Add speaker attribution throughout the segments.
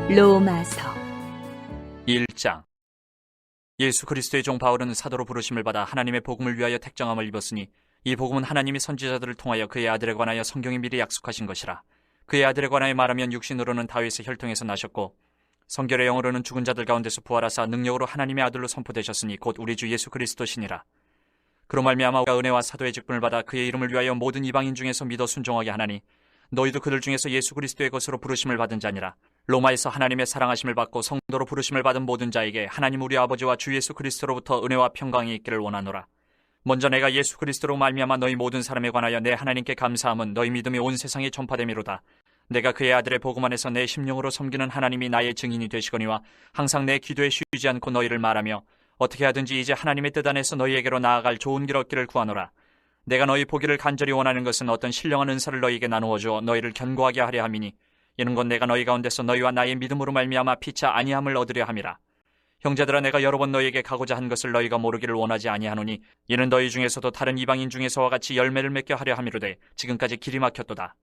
Speaker 1: 로마서
Speaker 2: 1장. 예수 그리스도의 종 바울은 사도로 부르심을 받아 하나님의 복음을 위하여 택정함을 입었으니 이 복음은 하나님이 선지자들을 통하여 그의 아들에 관하여 성경이 미리 약속하신 것이라. 그의 아들에 관하여 말하면 육신으로는 다윗의 혈통에서 나셨고 성결의 영으로는 죽은 자들 가운데서 부활하사 능력으로 하나님의 아들로 선포되셨으니 곧 우리 주 예수 그리스도시니라. 그로 말미암아 우리가 은혜와 사도의 직분을 받아 그의 이름을 위하여 모든 이방인 중에서 믿어 순종하게 하나니 너희도 그들 중에서 예수 그리스도의 것으로 부르심을 받은 자니라. 로마에서 하나님의 사랑하심을 받고 성도로 부르심을 받은 모든 자에게 하나님 우리 아버지와 주 예수 그리스도로부터 은혜와 평강이 있기를 원하노라. 먼저 내가 예수 그리스도로 말미암아 너희 모든 사람에 관하여 내 하나님께 감사함은 너희 믿음이 온 세상에 전파됨이로다. 내가 그의 아들의 복음 안에서 내 심령으로 섬기는 하나님이 나의 증인이 되시거니와 항상 내 기도에 쉬지 않고 너희를 말하며 어떻게 하든지 이제 하나님의 뜻 안에서 너희에게로 나아갈 좋은 길 얻기를 구하노라. 내가 너희 보기를 간절히 원하는 것은 어떤 신령한 은사를 너희에게 나누어 주어 너희를 견고하게 하려 함이니 이는 곧 내가 너희 가운데서 너희와 나의 믿음으로 말미암아 피차 아니함을 얻으려 함이라. 형제들아, 내가 여러 번 너희에게 가고자 한 것을 너희가 모르기를 원하지 아니하노니 이는 너희 중에서도 다른 이방인 중에서와 같이 열매를 맺게 하려 함이로되 지금까지 길이 막혔도다.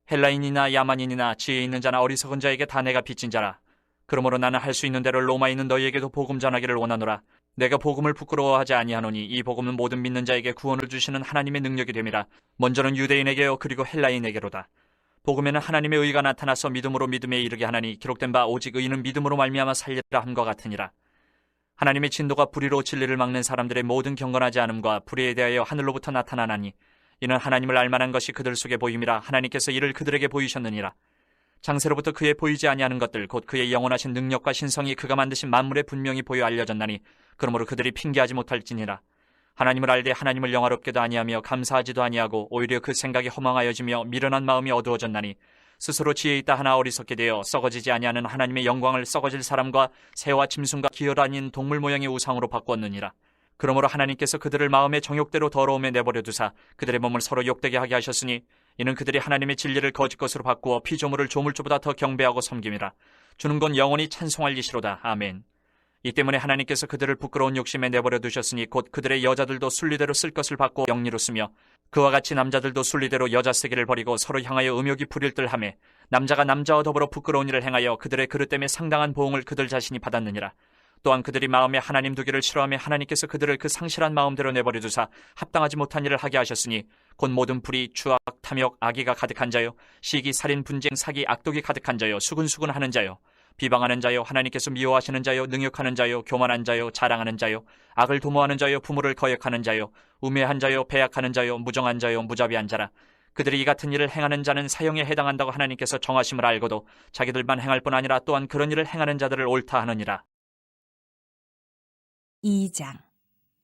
Speaker 2: 헬라인이나 야만인이나 지혜 있는 자나 어리석은 자에게 다 내가 빚진 자라. 그러므로 나는 할 수 있는 대로 로마에 있는 너희에게도 복음 전하기를 원하노라. 내가 복음을 부끄러워하지 아니하노니 이 복음은 모든 믿는 자에게 구원을 주시는 하나님의 능력이 됨이라. 먼저는 유대인에게요 그리고 헬라인에게로다. 복음에는 하나님의 의가 나타나서 믿음으로 믿음에 이르게 하나니 기록된 바 오직 의인은 믿음으로 말미암아 살리라 함과 같으니라. 하나님의 진노가 불의로 진리를 막는 사람들의 모든 경건하지 않음과 불의에 대하여 하늘로부터 나타나나니 이는 하나님을 알만한 것이 그들 속에 보임이라. 하나님께서 이를 그들에게 보이셨느니라. 장세로부터 그의 보이지 아니하는 것들 곧 그의 영원하신 능력과 신성이 그가 만드신 만물에 분명히 보여 알려졌나니 그러므로 그들이 핑계하지 못할지니라. 하나님을 알되 하나님을 영화롭게도 아니하며 감사하지도 아니하고 오히려 그 생각이 허망하여지며 미련한 마음이 어두워졌나니 스스로 지혜 있다 하나 어리석게 되어 썩어지지 아니하는 하나님의 영광을 썩어질 사람과 새와 짐승과 기혈 아닌 동물 모양의 우상으로 바꾸었느니라. 그러므로 하나님께서 그들을 마음의 정욕대로 더러움에 내버려 두사 그들의 몸을 서로 욕되게 하게 하셨으니 이는 그들이 하나님의 진리를 거짓 것으로 바꾸어 피조물을 조물주보다 더 경배하고 섬김이라. 주는 건 영원히 찬송할 이시로다. 아멘. 이 때문에 하나님께서 그들을 부끄러운 욕심에 내버려 두셨으니 곧 그들의 여자들도 순리대로 쓸 것을 받고 영리로 쓰며 그와 같이 남자들도 순리대로 여자 쓰기를 버리고 서로 향하여 음욕이 부릴 듯하며 남자가 남자와 더불어 부끄러운 일을 행하여 그들의 그릇 때문에 상당한 보응을 그들 자신이 받았느니라. 또한 그들이 마음에 하나님 두기를 싫어하며 하나님께서 그들을 그 상실한 마음대로 내버려 두사 합당하지 못한 일을 하게 하셨으니 곧 모든 불의, 추악, 탐욕, 악의가 가득한 자요 시기, 살인, 분쟁, 사기, 악독이 가득한 자요 수근수근하는 자요 비방하는 자요 하나님께서 미워하시는 자요 능욕하는 자요 교만한 자요 자랑하는 자요 악을 도모하는 자요 부모를 거역하는 자요 우매한 자요 배약하는 자요 무정한 자요 무자비한 자라. 그들이 이 같은 일을 행하는 자는 사형에 해당한다고 하나님께서 정하심을 알고도 자기들만 행할 뿐 아니라 또한 그런 일을 행하는 자들을 옳다 하느니라.
Speaker 1: 2장.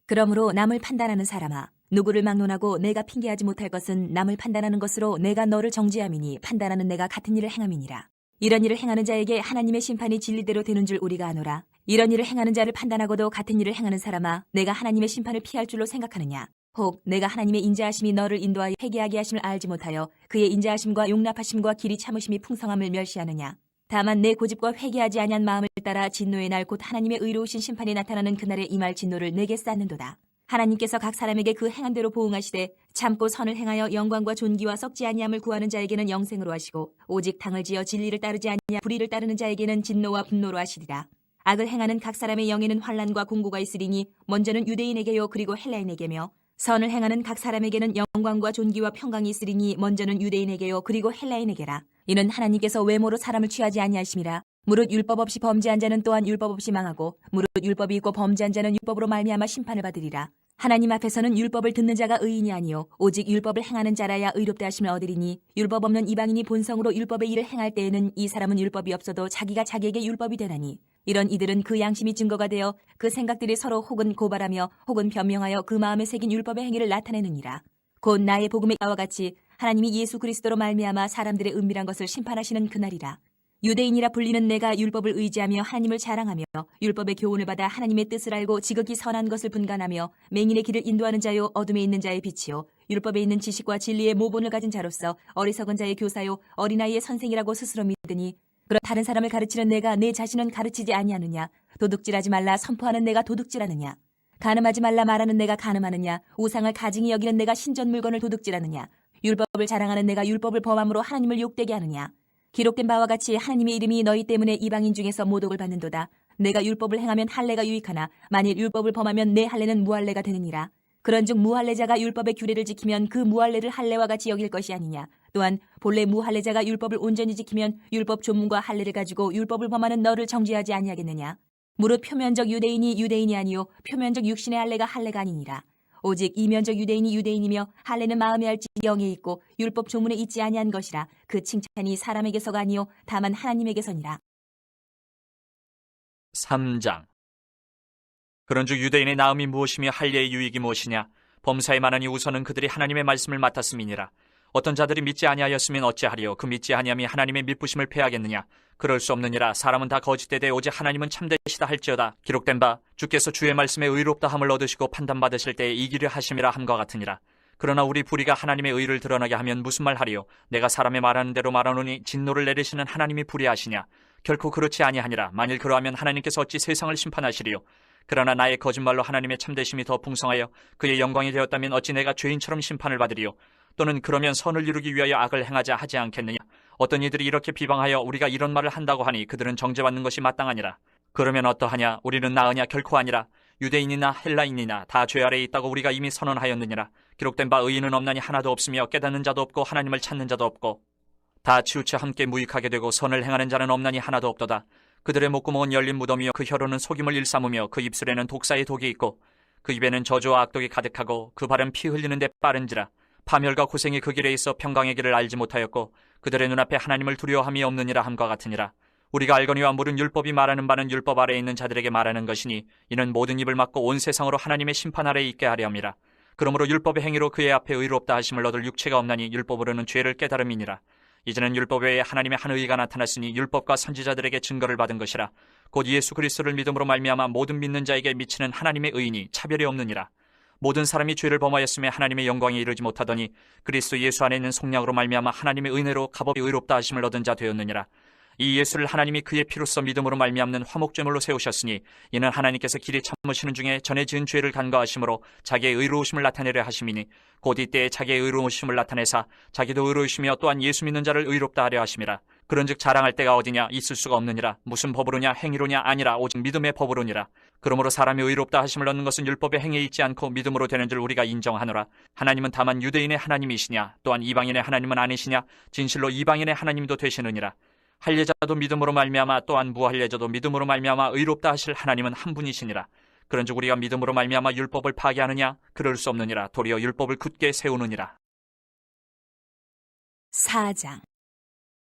Speaker 1: 그러므로 남을 판단하는 사람아, 누구를 막론하고 내가 핑계하지 못할 것은 남을 판단하는 것으로 내가 너를 정죄함이니 판단하는 내가 같은 일을 행함이니라. 이런 일을 행하는 자에게 하나님의 심판이 진리대로 되는 줄 우리가 아노라. 이런 일을 행하는 자를 판단하고도 같은 일을 행하는 사람아, 내가 하나님의 심판을 피할 줄로 생각하느냐? 혹 내가 하나님의 인자하심이 너를 인도하여 회개하게 하심을 알지 못하여 그의 인자하심과 용납하심과 길이 참으심이 풍성함을 멸시하느냐? 다만 내 고집과 회개하지 아니한 마음을 따라 진노의 날 곧 하나님의 의로우신 심판이 나타나는 그날에 임할 진노를 내게 쌓는도다. 하나님께서 각 사람에게 그 행한 대로 보응하시되 참고 선을 행하여 영광과 존귀와 썩지 아니함을 구하는 자에게는 영생으로 하시고 오직 당을 지어 진리를 따르지 아니하 불의를 따르는 자에게는 진노와 분노로 하시리라. 악을 행하는 각 사람의 영에는 환난과 공고가 있으리니 먼저는 유대인에게요 그리고 헬라인에게며 선을 행하는 각 사람에게는 영광과 존귀와 평강이 있으리니 먼저는 유대인에게요 그리고 헬라인에게라. 이는 하나님께서 외모로 사람을 취하지 아니하심이라. 무릇 율법 없이 범죄한 자는 또한 율법 없이 망하고 무릇 율법이 있고 범죄한 자는 율법으로 말미암아 심판을 받으리라. 하나님 앞에서는 율법을 듣는 자가 의인이 아니요 오직 율법을 행하는 자라야 의롭다 하심을 얻으리니 율법 없는 이방인이 본성으로 율법의 일을 행할 때에는 이 사람은 율법이 없어도 자기가 자기에게 율법이 되나니 이런 이들은 그 양심이 증거가 되어 그 생각들이 서로 혹은 고발하며 혹은 변명하여 그 마음에 새긴 율법의 행위를 나타내느니라. 곧 나의 복음의 바와 같이 하나님이 예수 그리스도로 말미암아 사람들의 은밀한 것을 심판하시는 그날이라. 유대인이라 불리는 내가 율법을 의지하며 하나님을 자랑하며 율법의 교훈을 받아 하나님의 뜻을 알고 지극히 선한 것을 분간하며 맹인의 길을 인도하는 자요 어둠에 있는 자의 빛이요 율법에 있는 지식과 진리의 모본을 가진 자로서 어리석은 자의 교사요 어린아이의 선생이라고 스스로 믿으니 그런 다른 사람을 가르치는 내가 내 자신은 가르치지 아니하느냐? 도둑질하지 말라 선포하는 내가 도둑질하느냐? 간음하지 말라 말하는 내가 간음하느냐? 우상을 가증히 여기는 내가 신전 물건을 도둑질하느냐? 율법을 자랑하는 내가 율법을 범함으로 하나님을 욕되게 하느냐? 기록된 바와 같이 하나님의 이름이 너희 때문에 이방인 중에서 모독을 받는도다. 내가 율법을 행하면 할례가 유익하나 만일 율법을 범하면 내 할례는 무할례가 되느니라. 그런즉 무할례자가 율법의 규례를 지키면 그 무할례를 할례와 같이 여길 것이 아니냐. 또한 본래 무할례자가 율법을 온전히 지키면 율법 조문과 할례를 가지고 율법을 범하는 너를 정죄하지 아니하겠느냐. 무릇 표면적 유대인이 유대인이 아니요 표면적 육신의 할례가 할례가 아니니라. 오직 이면적 유대인이 유대인이며 할례는 마음에 할지 영에 있고 율법 조문에 있지 아니한 것이라. 그 칭찬이 사람에게서가 아니요 다만 하나님에게서니라.
Speaker 2: 3장. 그런즉 유대인의 나음이 무엇이며 할례의 유익이 무엇이냐? 범사에 많으니 우선은 그들이 하나님의 말씀을 맡았음이니라. 어떤 자들이 믿지 아니하였으면 어찌하리요? 그 믿지 아니함이 하나님의 믿부심을 패하겠느냐? 그럴 수 없느니라. 사람은 다 거짓되되 오직 하나님은 참되시다 할지어다. 기록된 바 주께서 주의 말씀에 의롭다 함을 얻으시고 판단받으실 때에 이기려 하심이라 함과 같으니라. 그러나 우리 불의가 하나님의 의를 드러나게 하면 무슨 말 하리요? 내가 사람의 말하는 대로 말하노니 진노를 내리시는 하나님이 불의하시냐? 결코 그렇지 아니하니라. 만일 그러하면 하나님께서 어찌 세상을 심판하시리요? 그러나 나의 거짓말로 하나님의 참되심이 더 풍성하여 그의 영광이 되었다면 어찌 내가 죄인처럼 심판을 받으리요? 또는 그러면 선을 이루기 위하여 악을 행하자 하지 않겠느냐? 어떤 이들이 이렇게 비방하여 우리가 이런 말을 한다고 하니 그들은 정죄받는 것이 마땅하니라. 그러면 어떠하냐? 우리는 나으냐? 결코 아니라. 유대인이나 헬라인이나 다 죄 아래에 있다고 우리가 이미 선언하였느니라. 기록된 바 의인은 없나니 하나도 없으며 깨닫는 자도 없고 하나님을 찾는 자도 없고 다 치우쳐 함께 무익하게 되고 선을 행하는 자는 없나니 하나도 없도다. 그들의 목구멍은 열린 무덤이요 그 혀로는 속임을 일삼으며 그 입술에는 독사의 독이 있고 그 입에는 저주와 악독이 가득하고 그 발은 피 흘리는데 빠른지라. 파멸과 고생이 그 길에 있어 평강의 길을 알지 못하였고 그들의 눈앞에 하나님을 두려워함이 없느니라 함과 같으니라. 우리가 알거니와 물은 율법이 말하는 바는 율법 아래에 있는 자들에게 말하는 것이니 이는 모든 입을 막고 온 세상으로 하나님의 심판 아래에 있게 하려 함이라. 그러므로 율법의 행위로 그의 앞에 의롭다 하심을 얻을 육체가 없나니 율법으로는 죄를 깨달음이니라. 이제는 율법 외에 하나님의 한 의가 나타났으니 율법과 선지자들에게 증거를 받은 것이라. 곧 예수 그리스도를 믿음으로 말미암아 모든 믿는 자에게 미치는 하나님의 의인이 차별이 없느니라. 모든 사람이 죄를 범하였음에 하나님의 영광에 이르지 못하더니 그리스도 예수 안에 있는 속량으로 말미암아 하나님의 은혜로 값없이 의롭다 하심을 얻은 자 되었느니라. 이 예수를 하나님이 그의 피로써 믿음으로 말미암는 화목제물로 세우셨으니 이는 하나님께서 길이 참으시는 중에 전에 지은 죄를 간과하심으로 자기의 의로우심을 나타내려 하심이니 곧 이때에 자기의 의로우심을 나타내사 자기도 의로우시며 또한 예수 믿는 자를 의롭다 하려 하심이라. 그런즉 자랑할 때가 어디냐? 있을 수가 없느니라. 무슨 법으로냐? 행위로냐? 아니라 오직 믿음의 법으로니라. 그러므로 사람이 의롭다 하심을 얻는 것은 율법의 행위에 있지 않고 믿음으로 되는 줄 우리가 인정하노라. 하나님은 다만 유대인의 하나님이시냐? 또한 이방인의 하나님은 아니시냐? 진실로 이방인의 하나님도 되시느니라. 할례자도 믿음으로 말미암아 또한 무할례자도 믿음으로 말미암아 의롭다 하실 하나님은 한 분이시니라. 그런즉 우리가 믿음으로 말미암아 율법을 파괴하느냐? 그럴 수 없느니라. 도리어 율법을 굳게 세우느니라.
Speaker 1: 4장.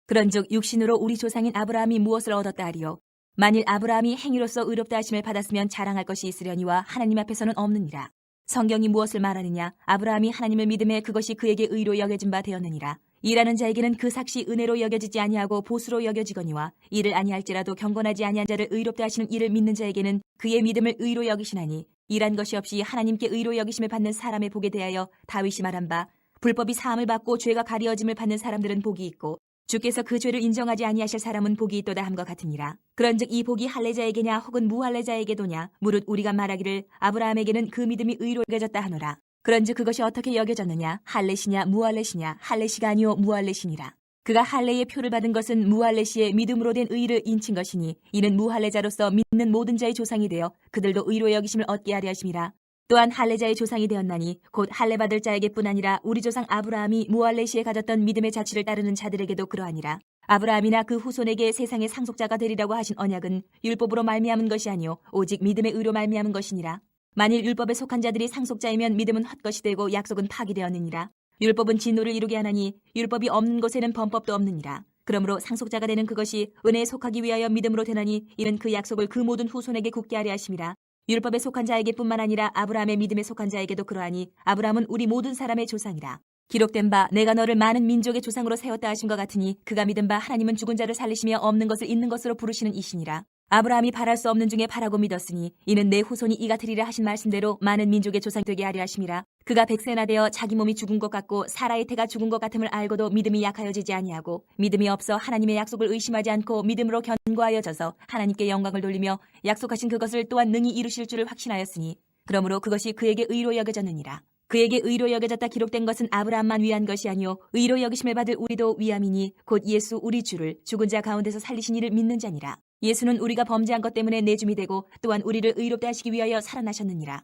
Speaker 1: 그런즉 육신으로 우리 조상인 아브라함이 무엇을 얻었다 하리요? 만일 아브라함이 행위로서 의롭다 하심을 받았으면 자랑할 것이 있으려니와 하나님 앞에서는 없느니라. 성경이 무엇을 말하느냐? 아브라함이 하나님을 믿음에 그것이 그에게 의로 여겨진 바 되었느니라. 일하는 자에게는 그 삭시 은혜로 여겨지지 아니하고 보수로 여겨지거니와 이를 아니할지라도 경건하지 아니한 자를 의롭다 하시는 이를 믿는 자에게는 그의 믿음을 의로 여기시나니 일한 것이 없이 하나님께 의로 여기심을 받는 사람의 복에 대하여 다윗이 말한 바 불법이 사함을 받고 죄가 가리어짐을 받는 사람들은 복이 있고 주께서 그 죄를 인정하지 아니하실 사람은 복이 있도다 함과 같으니라. 그런즉 이 복이 할례자에게냐 혹은 무할례자에게도냐? 무릇 우리가 말하기를 아브라함에게는 그 믿음이 의로 여겨졌다 하노라. 그런즉 그것이 어떻게 여겨졌느냐? 할례시냐 무할례시냐? 할례시가 아니요 무할례시니라. 그가 할례의 표를 받은 것은 무할례시의 믿음으로 된 의를 인친 것이니 이는 무할례자로서 믿는 모든 자의 조상이 되어 그들도 의로 여기심을 얻게 하려 하심이라. 또한 할례자의 조상이 되었나니 곧 할례 받을 자에게뿐 아니라 우리 조상 아브라함이 무할례시에 가졌던 믿음의 자취를 따르는 자들에게도 그러하니라. 아브라함이나 그 후손에게 세상의 상속자가 되리라고 하신 언약은 율법으로 말미암은 것이 아니요 오직 믿음의 의로 말미암은 것이니라. 만일 율법에 속한 자들이 상속자이면 믿음은 헛것이 되고 약속은 파기되었느니라. 율법은 진노를 이루게 하나니 율법이 없는 곳에는 범법도 없느니라. 그러므로 상속자가 되는 그것이 은혜에 속하기 위하여 믿음으로 되나니 이는 그 약속을 그 모든 후손에게 굳게 하려 하심이라. 율법에 속한 자에게뿐만 아니라 아브라함의 믿음에 속한 자에게도 그러하니 아브라함은 우리 모든 사람의 조상이라. 기록된 바 내가 너를 많은 민족의 조상으로 세웠다 하심과 같으니 그가 믿은 바 하나님은 죽은 자를 살리시며 없는 것을 있는 것으로 부르시는 이시니라. 아브라함이 바랄 수 없는 중에 바라고 믿었으니 이는 내 후손이 이가 되리라 하신 말씀대로 많은 민족의 조상이 되게 하려 하심이라. 그가 백세나 되어 자기 몸이 죽은 것 같고 사라의 태가 죽은 것 같음을 알고도 믿음이 약하여지지 아니하고 믿음이 없어 하나님의 약속을 의심하지 않고 믿음으로 견고하여져서 하나님께 영광을 돌리며 약속하신 그것을 또한 능히 이루실 줄을 확신하였으니 그러므로 그것이 그에게 의로 여겨졌느니라. 그에게 의로 여겨졌다 기록된 것은 아브라함만 위한 것이 아니요 의로 여기심을 받을 우리도 위함이니 곧 예수 우리 주를 죽은 자 가운데서 살리신 이를 믿는 자니라. 예수는 우리가 범죄한 것 때문에 내줌이 되고 또한 우리를 의롭다 하시기 위하여 살아나셨느니라.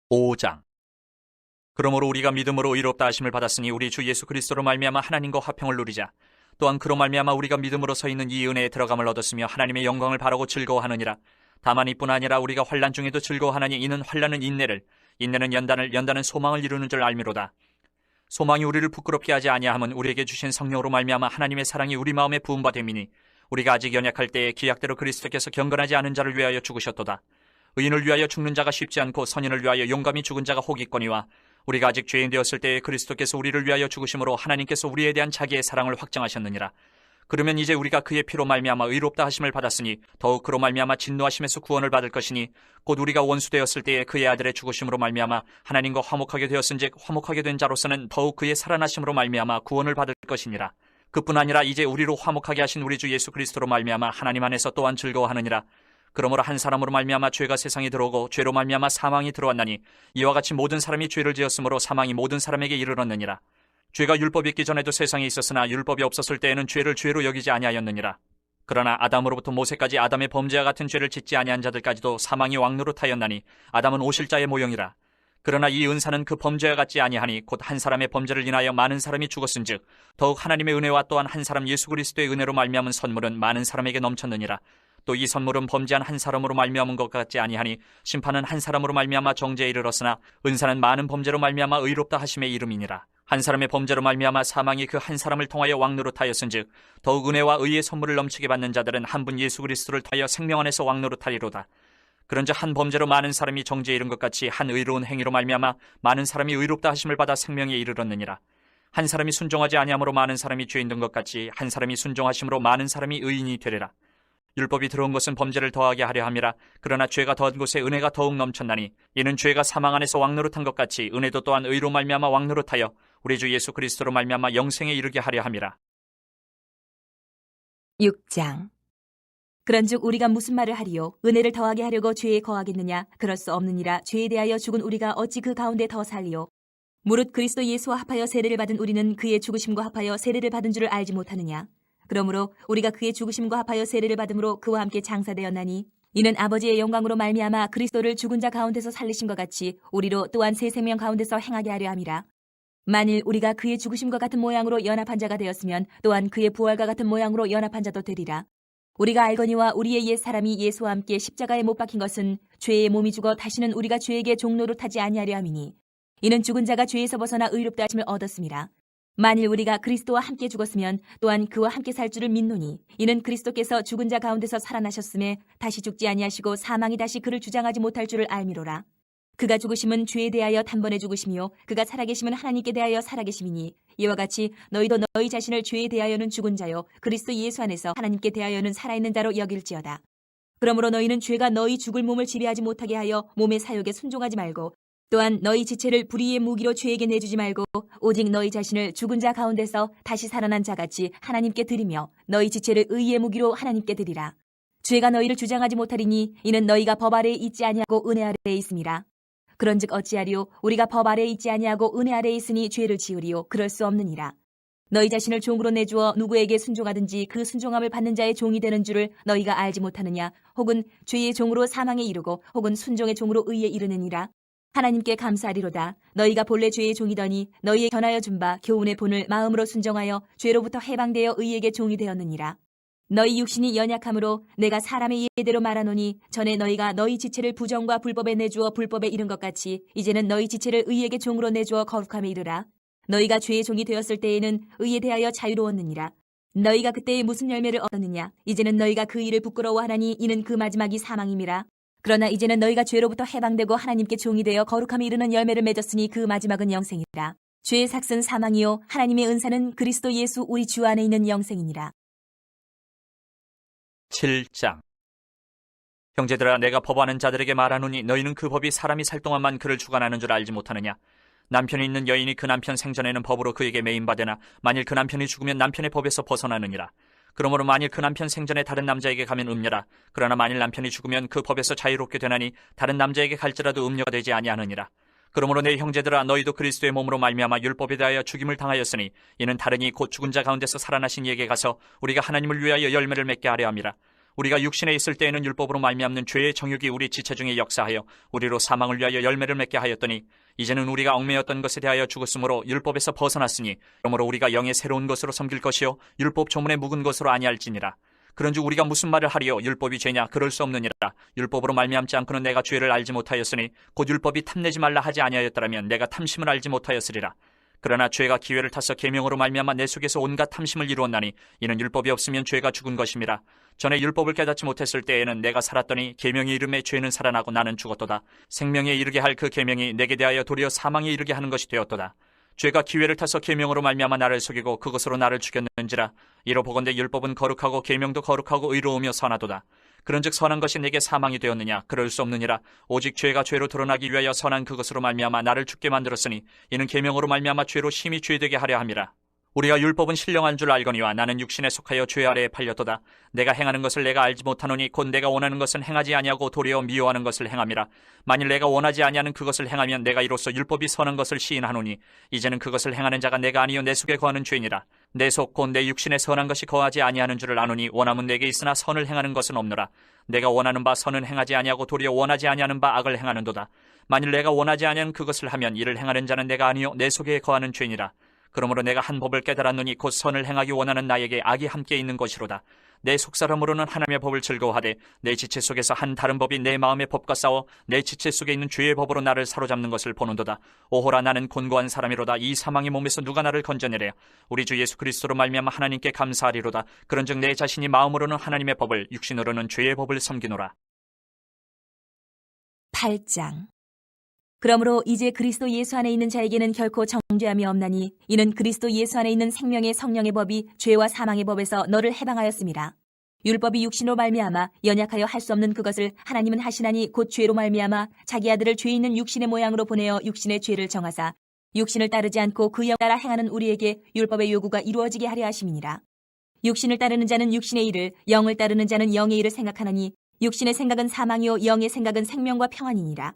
Speaker 2: 5장. 그러므로 우리가 믿음으로 의롭다 하심을 받았으니 우리 주 예수 그리스도로 말미암아 하나님과 화평을 누리자. 또한 그로 말미암아 우리가 믿음으로 서 있는 이 은혜에 들어감을 얻었으며 하나님의 영광을 바라고 즐거워하느니라. 다만 이뿐 아니라 우리가 환난 중에도 즐거워하나니 이는 환난은 인내를, 인내는 연단을, 연단은 소망을 이루는 줄 알미로다. 소망이 우리를 부끄럽게 하지 아니함은 우리에게 주신 성령으로 말미암아 하나님의 사랑이 우리 마음에 부음바 됨이니 우리가 아직 연약할 때에 기약대로 그리스도께서 경건하지 않은 자를 위하여 죽으셨도다. 의인을 위하여 죽는 자가 쉽지 않고 선인을 위하여 용감히 죽은 자가 혹 있거니와 우리가 아직 죄인 되었을 때에 그리스도께서 우리를 위하여 죽으심으로 하나님께서 우리에 대한 자기의 사랑을 확정하셨느니라. 그러면 이제 우리가 그의 피로 말미암아 의롭다 하심을 받았으니 더욱 그로 말미암아 진노하심에서 구원을 받을 것이니 곧 우리가 원수되었을 때에 그의 아들의 죽으심으로 말미암아 하나님과 화목하게 되었은즉 화목하게 된 자로서는 더욱 그의 살아나심으로 말미암아 구원을 받을 것이니라. 그뿐 아니라 이제 우리로 화목하게 하신 우리 주 예수 그리스도로 말미암아 하나님 안에서 또한 즐거워하느니라. 그러므로 한 사람으로 말미암아 죄가 세상에 들어오고 죄로 말미암아 사망이 들어왔나니 이와 같이 모든 사람이 죄를 지었으므로 사망이 모든 사람에게 이르렀느니라. 죄가 율법이 있기 전에도 세상에 있었으나 율법이 없었을 때에는 죄를 죄로 여기지 아니하였느니라. 그러나 아담으로부터 모세까지 아담의 범죄와 같은 죄를 짓지 아니한 자들까지도 사망이 왕노릇하였나니 아담은 오실자의 모형이라. 그러나 이 은사는 그 범죄와 같지 아니하니 곧 한 사람의 범죄를 인하여 많은 사람이 죽었은즉 더욱 하나님의 은혜와 또한 한 사람 예수 그리스도의 은혜로 말미암은 선물은 많은 사람에게 넘쳤느니라. 또 이 선물은 범죄한 한 사람으로 말미암은 것 같지 아니하니 심판은 한 사람으로 말미암아 정죄에 이르렀으나 은사는 많은 범죄로 말미암아 의롭다 하심의 이름이니라. 한 사람의 범죄로 말미암아 사망이 그 한 사람을 통하여 왕노릇하였은즉 더욱 은혜와 의의 선물을 넘치게 받는 자들은 한 분 예수 그리스도를 통하여 생명 안에서 왕노릇하리로다. 그런즉 한 범죄로 많은 사람이 정죄에 이른 것 같이 한 의로운 행위로 말미암아 많은 사람이 의롭다 하심을 받아 생명에 이르렀느니라. 한 사람이 순종하지 아니함으로 많은 사람이 죄인 된 것 같이 한 사람이 순종하심으로 많은 사람이 의인이 되리라. 율법이 들어온 것은 범죄를 더하게 하려 함이라. 그러나 죄가 더한 곳에 은혜가 더욱 넘쳤나니 이는 죄가 사망 안에서 왕노릇한 것 같이 은혜도 또한 의로 말미암아 왕노릇하여 우리 주 예수 그리스도로 말미암아 영생에 이르게 하려 함이라.
Speaker 1: 6장. 그런즉 우리가 무슨 말을 하리요? 은혜를 더하게 하려고 죄에 거하겠느냐? 그럴 수 없느니라. 죄에 대하여 죽은 우리가 어찌 그 가운데 더 살리요? 무릇 그리스도 예수와 합하여 세례를 받은 우리는 그의 죽으심과 합하여 세례를 받은 줄을 알지 못하느냐? 그러므로 우리가 그의 죽으심과 합하여 세례를 받음으로 그와 함께 장사되었나니 이는 아버지의 영광으로 말미암아 그리스도를 죽은 자 가운데서 살리신 것 같이 우리로 또한 새 생명 가운데서 행하게 하려 함이라. 만일 우리가 그의 죽으심과 같은 모양으로 연합한 자가 되었으면 또한 그의 부활과 같은 모양으로 연합한 자도 되리라. 우리가 알거니와 우리의 옛 사람이 예수와 함께 십자가에 못 박힌 것은 죄의 몸이 죽어 다시는 우리가 죄에게 종노릇하지 아니하려 함이니 이는 죽은 자가 죄에서 벗어나 의롭다 하심을 얻었음이라. 만일 우리가 그리스도와 함께 죽었으면 또한 그와 함께 살 줄을 믿노니 이는 그리스도께서 죽은 자 가운데서 살아나셨음에 다시 죽지 아니하시고 사망이 다시 그를 주장하지 못할 줄을 알미로라. 그가 죽으심은 죄에 대하여 단번에 죽으심이요 그가 살아계심은 하나님께 대하여 살아계심이니 이와 같이 너희도 너희 자신을 죄에 대하여는 죽은 자요 그리스도 예수 안에서 하나님께 대하여는 살아있는 자로 여길지어다. 그러므로 너희는 죄가 너희 죽을 몸을 지배하지 못하게 하여 몸의 사욕에 순종하지 말고 또한 너희 지체를 불의의 무기로 죄에게 내주지 말고 오직 너희 자신을 죽은 자 가운데서 다시 살아난 자같이 하나님께 드리며 너희 지체를 의의 무기로 하나님께 드리라. 죄가 너희를 주장하지 못하리니 이는 너희가 법 아래에 있지 아니하고 은혜 아래에 있음이라. 그런즉 어찌하리요? 우리가 법 아래에 있지 아니하고 은혜 아래에 있으니 죄를 지으리요? 그럴 수 없느니라. 너희 자신을 종으로 내주어 누구에게 순종하든지 그 순종함을 받는 자의 종이 되는 줄을 너희가 알지 못하느냐? 혹은 죄의 종으로 사망에 이르고 혹은 순종의 종으로 의에 이르느니라. 하나님께 감사하리로다. 너희가 본래 죄의 종이더니 너희에 전하여 준 바 교훈의 본을 마음으로 순종하여 죄로부터 해방되어 의에게 종이 되었느니라. 너희 육신이 연약함으로 내가 사람의 예대로 말하노니 전에 너희가 너희 지체를 부정과 불법에 내주어 불법에 이른 것 같이 이제는 너희 지체를 의에게 종으로 내주어 거룩함에 이르라. 너희가 죄의 종이 되었을 때에는 의에 대하여 자유로웠느니라. 너희가 그때에 무슨 열매를 얻었느냐? 이제는 너희가 그 일을 부끄러워하나니 이는 그 마지막이 사망임이라. 그러나 이제는 너희가 죄로부터 해방되고 하나님께 종이 되어 거룩함에 이르는 열매를 맺었으니 그 마지막은 영생이라. 죄의 삭은 사망이요 하나님의 은사는 그리스도 예수 우리 주 안에 있는 영생이니라.
Speaker 2: 7장. 형제들아 내가 법하는 자들에게 말하노니 너희는 그 법이 사람이 살 동안만 그를 주관하는 줄 알지 못하느냐. 남편이 있는 여인이 그 남편 생전에는 법으로 그에게 매인받으나 만일 그 남편이 죽으면 남편의 법에서 벗어나느니라. 그러므로 만일 그 남편 생전에 다른 남자에게 가면 음녀라. 그러나 만일 남편이 죽으면 그 법에서 자유롭게 되나니 다른 남자에게 갈지라도 음녀가 되지 아니하느니라. 그러므로 내 형제들아, 너희도 그리스도의 몸으로 말미암아 율법에 대하여 죽임을 당하였으니 이는 다른이 곧 죽은 자 가운데서 살아나신 이에게 가서 우리가 하나님을 위하여 열매를 맺게 하려 함이라. 우리가 육신에 있을 때에는 율법으로 말미암는 죄의 정욕이 우리 지체 중에 역사하여 우리로 사망을 위하여 열매를 맺게 하였더니 이제는 우리가 얽매였던 것에 대하여 죽었으므로 율법에서 벗어났으니 그러므로 우리가 영의 새로운 것으로 섬길 것이요 율법 조문에 묵은 것으로 아니할지니라. 그런즉 우리가 무슨 말을 하리요? 율법이 죄냐? 그럴 수 없느니라. 율법으로 말미암지 않고는 내가 죄를 알지 못하였으니 곧 율법이 탐내지 말라 하지 아니하였더라면 내가 탐심을 알지 못하였으리라. 그러나 죄가 기회를 타서 계명으로 말미암아 내 속에서 온갖 탐심을 이루었나니 이는 율법이 없으면 죄가 죽은 것임이라. 전에 율법을 깨닫지 못했을 때에는 내가 살았더니 계명의 이름에 죄는 살아나고 나는 죽었도다. 생명에 이르게 할 그 계명이 내게 대하여 도리어 사망에 이르게 하는 것이 되었도다. 죄가 기회를 타서 계명으로 말미암아 나를 속이고 그것으로 나를 죽였는지라. 이로 보건대 율법은 거룩하고 계명도 거룩하고 의로우며 선하도다. 그런즉 선한 것이 내게 사망이 되었느냐? 그럴 수 없느니라. 오직 죄가 죄로 드러나기 위하여 선한 그것으로 말미암아 나를 죽게 만들었으니 이는 계명으로 말미암아 죄로 심히 죄되게 하려 함이라. 우리가 율법은 신령한 줄 알거니와 나는 육신에 속하여 죄 아래에 팔렸도다. 내가 행하는 것을 내가 알지 못하노니 곧 내가 원하는 것은 행하지 아니하고 도리어 미워하는 것을 행함이라. 만일 내가 원하지 아니하는 그것을 행하면 내가 이로써 율법이 선한 것을 시인하노니 이제는 그것을 행하는 자가 내가 아니요 내 속에 거하는 죄니라. 내 속 곧 내 육신에 선한 것이 거하지 아니하는 줄을 아노니 원함은 내게 있으나 선을 행하는 것은 없노라. 내가 원하는 바 선은 행하지 아니하고 도리어 원하지 아니하는 바 악을 행하는도다. 만일 내가 원하지 아니하는 그것을 하면 이를 행하는 자는 내가 아니요 내 속에 거하는 죄니라. 그러므로 내가 한 법을 깨달았노니 곧 선을 행하기 원하는 나에게 악이 함께 있는 것이로다. 내 속사람으로는 하나님의 법을 즐거워하되 내 지체 속에서 한 다른 법이 내 마음의 법과 싸워 내 지체 속에 있는 죄의 법으로 나를 사로잡는 것을 보는도다. 오호라, 나는 곤고한 사람이로다. 이 사망의 몸에서 누가 나를 건져내랴? 우리 주 예수 그리스도로 말미암아 하나님께 감사하리로다. 그런즉 내 자신이 마음으로는 하나님의 법을, 육신으로는 죄의 법을 섬기노라.
Speaker 1: 8장. 그러므로 이제 그리스도 예수 안에 있는 자에게는 결코 정죄함이 없나니 이는 그리스도 예수 안에 있는 생명의 성령의 법이 죄와 사망의 법에서 너를 해방하였음이라. 율법이 육신으로 말미암아 연약하여 할 수 없는 그것을 하나님은 하시나니 곧 죄로 말미암아 자기 아들을 죄 있는 육신의 모양으로 보내어 육신의 죄를 정하사 육신을 따르지 않고 그 영 따라 행하는 우리에게 율법의 요구가 이루어지게 하려 하심이니라. 육신을 따르는 자는 육신의 일을, 영을 따르는 자는 영의 일을 생각하나니 육신의 생각은 사망이요 영의 생각은 생명과 평안이니라.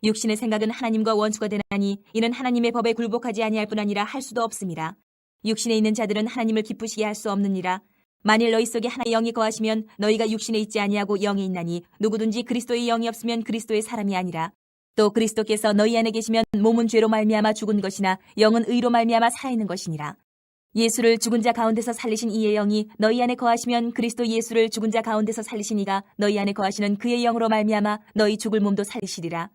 Speaker 1: 육신의 생각은 하나님과 원수가 되나니 이는 하나님의 법에 굴복하지 아니할 뿐 아니라 할 수도 없음이라. 육신에 있는 자들은 하나님을 기쁘시게 할 수 없느니라. 만일 너희 속에 하나의 영이 거하시면 너희가 육신에 있지 아니하고 영에 있나니 누구든지 그리스도의 영이 없으면 그리스도의 사람이 아니라. 또 그리스도께서 너희 안에 계시면 몸은 죄로 말미암아 죽은 것이나 영은 의로 말미암아 살아있는 것이니라. 예수를 죽은 자 가운데서 살리신 이의 영이 너희 안에 거하시면 그리스도 예수를 죽은 자 가운데서 살리신 이가 너희 안에 거하시는 그의 영으로 말미암아 너희 죽을 몸도 살리시리라.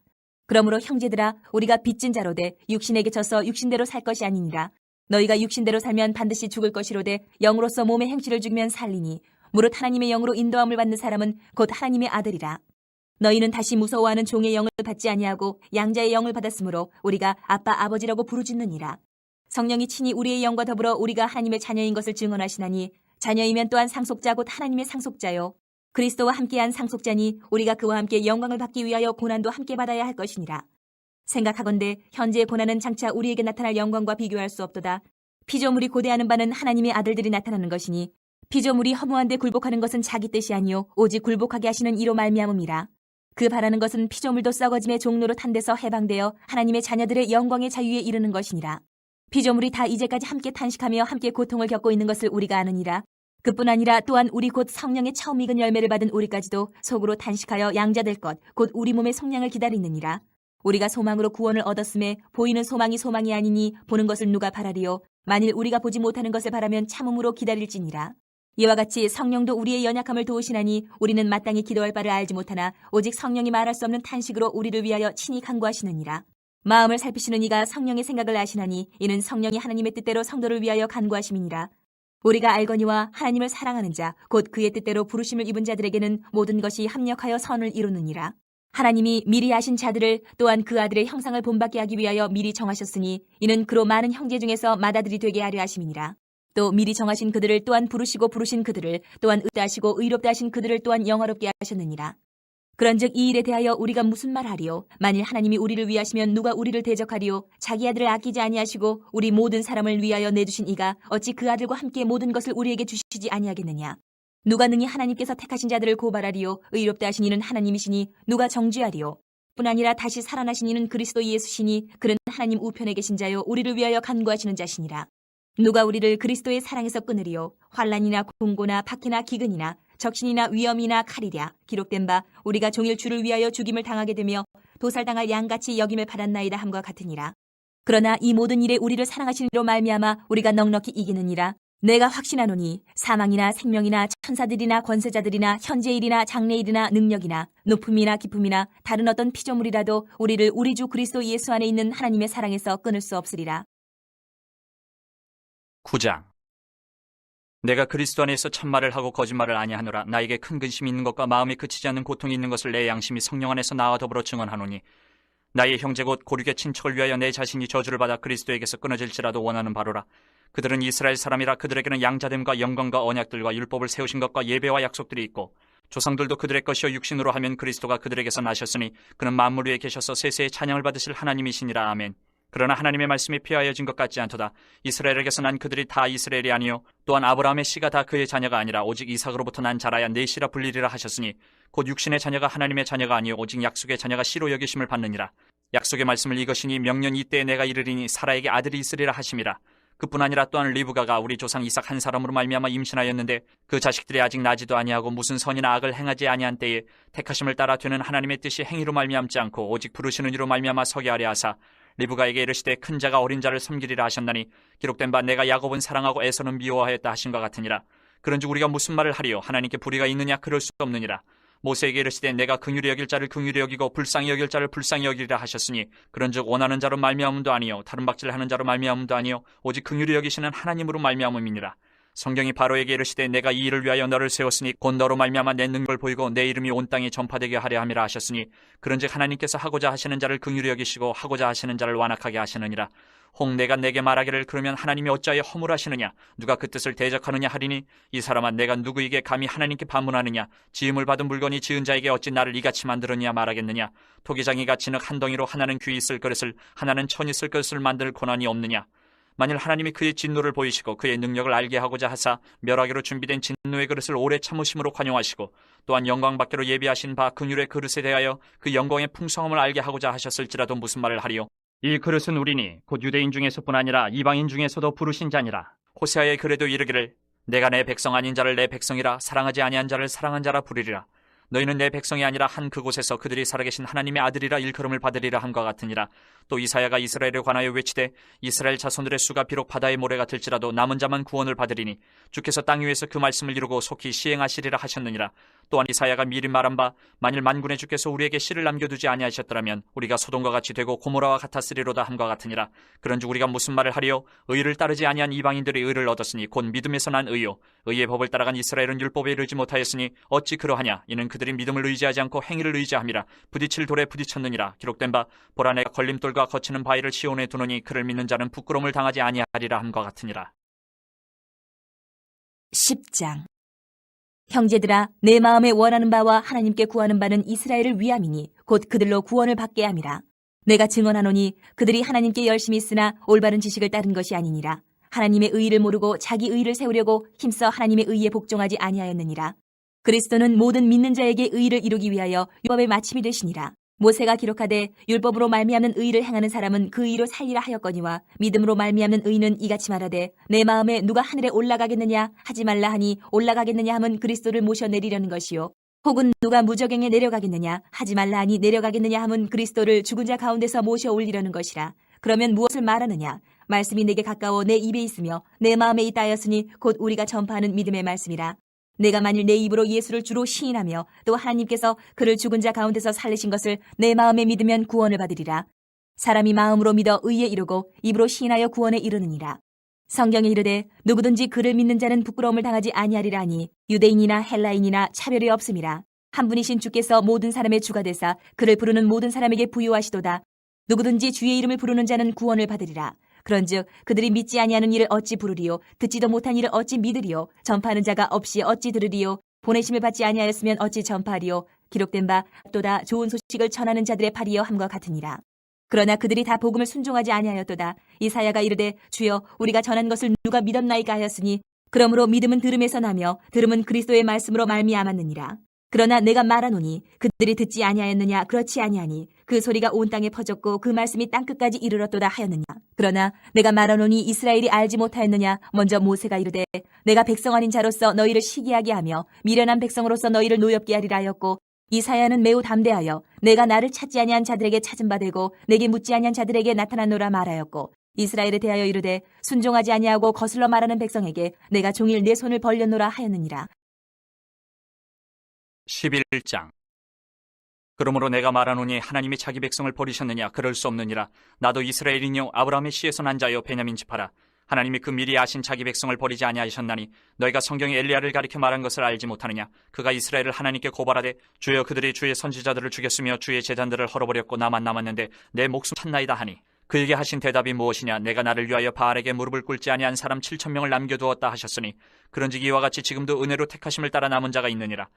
Speaker 1: 그러므로 형제들아, 우리가 빚진 자로되 육신에게 져서 육신대로 살 것이 아니니라. 너희가 육신대로 살면 반드시 죽을 것이로되 영으로서 몸의 행실을 죽이면 살리니 무릇 하나님의 영으로 인도함을 받는 사람은 곧 하나님의 아들이라. 너희는 다시 무서워하는 종의 영을 받지 아니하고 양자의 영을 받았으므로 우리가 아빠 아버지라고 부르짖느니라. 성령이 친히 우리의 영과 더불어 우리가 하나님의 자녀인 것을 증언하시나니 자녀이면 또한 상속자 곧 하나님의 상속자요 그리스도와 함께한 상속자니 우리가 그와 함께 영광을 받기 위하여 고난도 함께 받아야 할 것이니라. 생각하건대 현재의 고난은 장차 우리에게 나타날 영광과 비교할 수 없도다. 피조물이 고대하는 바는 하나님의 아들들이 나타나는 것이니 피조물이 허무한 데 굴복하는 것은 자기 뜻이 아니요 오직 굴복하게 하시는 이로 말미암음이라. 그 바라는 것은 피조물도 썩어짐의 종로로 탄 데서 해방되어 하나님의 자녀들의 영광의 자유에 이르는 것이니라. 피조물이 다 이제까지 함께 탄식하며 함께 고통을 겪고 있는 것을 우리가 아느니라. 그뿐 아니라 또한 우리 곧 성령의 처음 익은 열매를 받은 우리까지도 속으로 탄식하여 양자될 것 곧 우리 몸의 속량을 기다리느니라. 우리가 소망으로 구원을 얻었음에 보이는 소망이 소망이 아니니 보는 것을 누가 바라리요. 만일 우리가 보지 못하는 것을 바라면 참음으로 기다릴지니라. 이와 같이 성령도 우리의 연약함을 도우시나니 우리는 마땅히 기도할 바를 알지 못하나 오직 성령이 말할 수 없는 탄식으로 우리를 위하여 친히 간구하시느니라. 마음을 살피시는 이가 성령의 생각을 아시나니 이는 성령이 하나님의 뜻대로 성도를 위하여 간구하심이니라. 우리가 알거니와 하나님을 사랑하는 자 곧 그의 뜻대로 부르심을 입은 자들에게는 모든 것이 합력하여 선을 이루느니라. 하나님이 미리 아신 자들을 또한 그 아들의 형상을 본받게 하기 위하여 미리 정하셨으니 이는 그로 많은 형제 중에서 맏아들이 되게 하려 하심이니라. 또 미리 정하신 그들을 또한 부르시고 부르신 그들을 또한 의롭다 하시고 의롭다 하신 그들을 또한 영화롭게 하셨느니라. 그런즉 이 일에 대하여 우리가 무슨 말하리요? 만일 하나님이 우리를 위하시면 누가 우리를 대적하리요? 자기 아들을 아끼지 아니하시고 우리 모든 사람을 위하여 내주신 이가 어찌 그 아들과 함께 모든 것을 우리에게 주시지 아니하겠느냐? 누가 능히 하나님께서 택하신 자들을 고발하리요? 의롭다 하신 이는 하나님이시니 누가 정죄하리요? 뿐 아니라 다시 살아나신 이는 그리스도 예수시니 그는 하나님 우편에 계신 자요 우리를 위하여 간구하시는 자시니라. 누가 우리를 그리스도의 사랑에서 끊으리요? 환난이나 공고나 박해나 기근이나 적신이나 위험이나 칼이랴. 기록된 바 우리가 종일 주를 위하여 죽임을 당하게 되며 도살당할 양같이 여김을 받았나이다 함과 같으니라. 그러나 이 모든 일에 우리를 사랑하신 이로 말미암아 우리가 넉넉히 이기느니라. 내가 확신하노니 사망이나 생명이나 천사들이나 권세자들이나 현재일이나 장래일이나 능력이나 높음이나 깊음이나 다른 어떤 피조물이라도 우리를 우리 주 그리스도 예수 안에 있는 하나님의 사랑에서 끊을 수 없으리라.
Speaker 2: 9장. 내가 그리스도 안에서 참말을 하고 거짓말을 아니하노라. 나에게 큰 근심이 있는 것과 마음에 그치지 않는 고통이 있는 것을 내 양심이 성령 안에서 나와 더불어 증언하노니 나의 형제 곧 고륙의 친척을 위하여 내 자신이 저주를 받아 그리스도에게서 끊어질지라도 원하는 바로라. 그들은 이스라엘 사람이라. 그들에게는 양자됨과 영광과 언약들과 율법을 세우신 것과 예배와 약속들이 있고 조상들도 그들의 것이요 육신으로 하면 그리스도가 그들에게서 나셨으니 그는 만물 위에 계셔서 세세의 찬양을 받으실 하나님이시니라. 아멘. 그러나 하나님의 말씀이 폐하여진 것 같지 않도다. 이스라엘에게서 난 그들이 다 이스라엘이 아니요 또한 아브라함의 씨가 다 그의 자녀가 아니라 오직 이삭으로부터 난 자라야 내 씨라 불리리라 하셨으니 곧 육신의 자녀가 하나님의 자녀가 아니요 오직 약속의 자녀가 씨로 여기심을 받느니라. 약속의 말씀을 이것이니 명년 이때에 내가 이르리니 사라에게 아들이 있으리라 하심이라. 그뿐 아니라 또한 리브가가 우리 조상 이삭 한 사람으로 말미암아 임신하였는데 그 자식들이 아직 나지도 아니하고 무슨 선이나 악을 행하지 아니한 때에 택하심을 따라 되는 하나님의 뜻이 행위로 말미암지 않고 오직 부르시는 이로 말미암아 서게 하려 하사 리브가에게 이르시되 큰 자가 어린 자를 섬기리라 하셨나니 기록된 바 내가 야곱은 사랑하고 에서는 미워하였다 하신 것 같으니라. 그런즉 우리가 무슨 말을 하리요? 하나님께 불의가 있느냐? 그럴 수 없느니라. 모세에게 이르시되 내가 긍휼히 여길 자를 긍휼히 여기고 불쌍히 여길 자를 불쌍히 여기리라 하셨으니 그런즉 원하는 자로 말미암음도 아니요 다른 박질하는 자로 말미암음도 아니요 오직 긍휼히 여기시는 하나님으로 말미암음이니라. 성경이 바로에게 이르시되 내가 이 일을 위하여 너를 세웠으니 곧 너로 말미암아 내 능력을 보이고 내 이름이 온 땅에 전파되게 하려 함이라 하셨으니 그런즉 하나님께서 하고자 하시는 자를 긍휼히 여기시고 하고자 하시는 자를 완악하게 하시느니라. 혹 내가 내게 말하기를 그러면 하나님이 어찌하여 허물하시느냐? 누가 그 뜻을 대적하느냐 하리니 이 사람아 내가 누구에게 감히 하나님께 반문하느냐? 지음을 받은 물건이 지은 자에게 어찌 나를 이같이 만들었냐 말하겠느냐? 토기장이가 진흙 한 덩이로 하나는 귀 있을 그릇을 하나는 천 있을 그릇을 만들 권한이 없느냐? 만일 하나님이 그의 진노를 보이시고 그의 능력을 알게 하고자 하사 멸하기로 준비된 진노의 그릇을 오래 참으심으로 관용하시고 또한 영광받기로 예비하신 바 긍휼의 그릇에 대하여 그 영광의 풍성함을 알게 하고자 하셨을지라도 무슨 말을 하리요? 이 그릇은 우리니 곧 유대인 중에서뿐 아니라 이방인 중에서도 부르신 자니라. 호세아의 글에도 이르기를 내가 내 백성 아닌 자를 내 백성이라 사랑하지 아니한 자를 사랑한 자라 부르리라. 너희는 내 백성이 아니라 한 그곳에서 그들이 살아계신 하나님의 아들이라 일컬음을 받으리라 함과 같으니라. 또 이사야가 이스라엘에 관하여 외치되 이스라엘 자손들의 수가 비록 바다의 모래 같을지라도 남은 자만 구원을 받으리니 주께서 땅 위에서 그 말씀을 이루고 속히 시행하시리라 하셨느니라. 또한 이사야가 미리 말한 바 만일 만군의 주께서 우리에게 씨를 남겨두지 아니하셨더라면 우리가 소돔과 같이 되고 고모라와 같았으리로다 함과 같으니라. 그런즉 우리가 무슨 말을 하리요? 의를 따르지 아니한 이방인들이 의를 얻었으니 곧 믿음에서 난 의요 의의 법을 따라간 이스라엘은 율법에 이르지 못하였으니 어찌 그러하냐? 이는 그들이 믿음을 의지하지 않고 행위를 의지함이라. 부딪힐 돌에 부딪혔느니라. 기록된 바 보라 내가 걸림돌과 거치는 바위를 시온에 두노니 그를 믿는 자는 부끄러움을 당하지 아니하리라 함과 같으니라.
Speaker 1: 10장. 형제들아 내 마음에 원하는 바와 하나님께 구하는 바는 이스라엘을 위함이니 곧 그들로 구원을 받게 함이라. 내가 증언하노니 그들이 하나님께 열심히 있으나 올바른 지식을 따른 것이 아니니라. 하나님의 의의를 모르고 자기 의의를 세우려고 힘써 하나님의 의의에 복종하지 아니하였느니라. 그리스도는 모든 믿는 자에게 의의를 이루기 위하여 율법의 마침이 되시니라. 모세가 기록하되 율법으로 말미암는 의의를 행하는 사람은 그 의로 살리라 하였거니와 믿음으로 말미암는 의는 이같이 말하되 내 마음에 누가 하늘에 올라가겠느냐 하지 말라 하니 올라가겠느냐 하면 그리스도를 모셔내리려는 것이요 혹은 누가 무저갱에 내려가겠느냐 하지 말라 하니 내려가겠느냐 하면 그리스도를 죽은 자 가운데서 모셔 올리려는 것이라. 그러면 무엇을 말하느냐? 말씀이 내게 가까워 내 입에 있으며 내 마음에 있다 하였으니 곧 우리가 전파하는 믿음의 말씀이라. 내가 만일 내 입으로 예수를 주로 시인하며 또 하나님께서 그를 죽은 자 가운데서 살리신 것을 내 마음에 믿으면 구원을 받으리라. 사람이 마음으로 믿어 의에 이르고 입으로 시인하여 구원에 이르느니라. 성경에 이르되 누구든지 그를 믿는 자는 부끄러움을 당하지 아니하리라 하니 유대인이나 헬라인이나 차별이 없음이라. 한 분이신 주께서 모든 사람의 주가 되사 그를 부르는 모든 사람에게 부요하시도다. 누구든지 주의 이름을 부르는 자는 구원을 받으리라. 그런즉 그들이 믿지 아니하는 일을 어찌 부르리요? 듣지도 못한 일을 어찌 믿으리요? 전파하는 자가 없이 어찌 들으리요? 보내심을 받지 아니하였으면 어찌 전파하리요? 기록된 바 또다 좋은 소식을 전하는 자들의 발이여 함과 같으니라. 그러나 그들이 다 복음을 순종하지 아니하였도다. 이사야가 이르되 주여 우리가 전한 것을 누가 믿었나이까 하였으니 그러므로 믿음은 들음에서 나며 들음은 그리스도의 말씀으로 말미암았느니라. 그러나 내가 말하노니 그들이 듣지 아니하였느냐? 그렇지 아니하니 그 소리가 온 땅에 퍼졌고 그 말씀이 땅끝까지 이르렀도다 하였느냐? 그러나 내가 말하노니 이스라엘이 알지 못하였느냐? 먼저 모세가 이르되 내가 백성 아닌 자로서 너희를 시기하게 하며 미련한 백성으로서 너희를 노엽게 하리라 하였고, 이사야는 매우 담대하여 내가 나를 찾지 아니한 자들에게 찾은 바 되고 내게 묻지 아니한 자들에게 나타나노라 말하였고, 이스라엘에 대하여 이르되 순종하지 아니하고 거슬러 말하는 백성에게 내가 종일 내 손을 벌렸노라 하였느니라.
Speaker 2: 11장. 그러므로 내가 말하노니 하나님이 자기 백성을 버리셨느냐? 그럴 수 없느니라. 나도 이스라엘이뇨 아브라함의 씨에서 난 자여 베냐민 지파라. 하나님이 그 미리 아신 자기 백성을 버리지 아니하셨나니 너희가 성경에 엘리야를 가리켜 말한 것을 알지 못하느냐? 그가 이스라엘을 하나님께 고발하되 주여 그들이 주의 선지자들을 죽였으며 주의 제단들을 헐어버렸고 나만 남았는데 내 목숨 찾나이다 하니, 그에게 하신 대답이 무엇이냐? 내가 나를 위하여 바알에게 무릎을 꿇지 아니한 사람 7,000명을 남겨두었다 하셨으니 그런즉 이와 같이 지금도 은혜로 택하심을 따라 남은 자가 있느니라.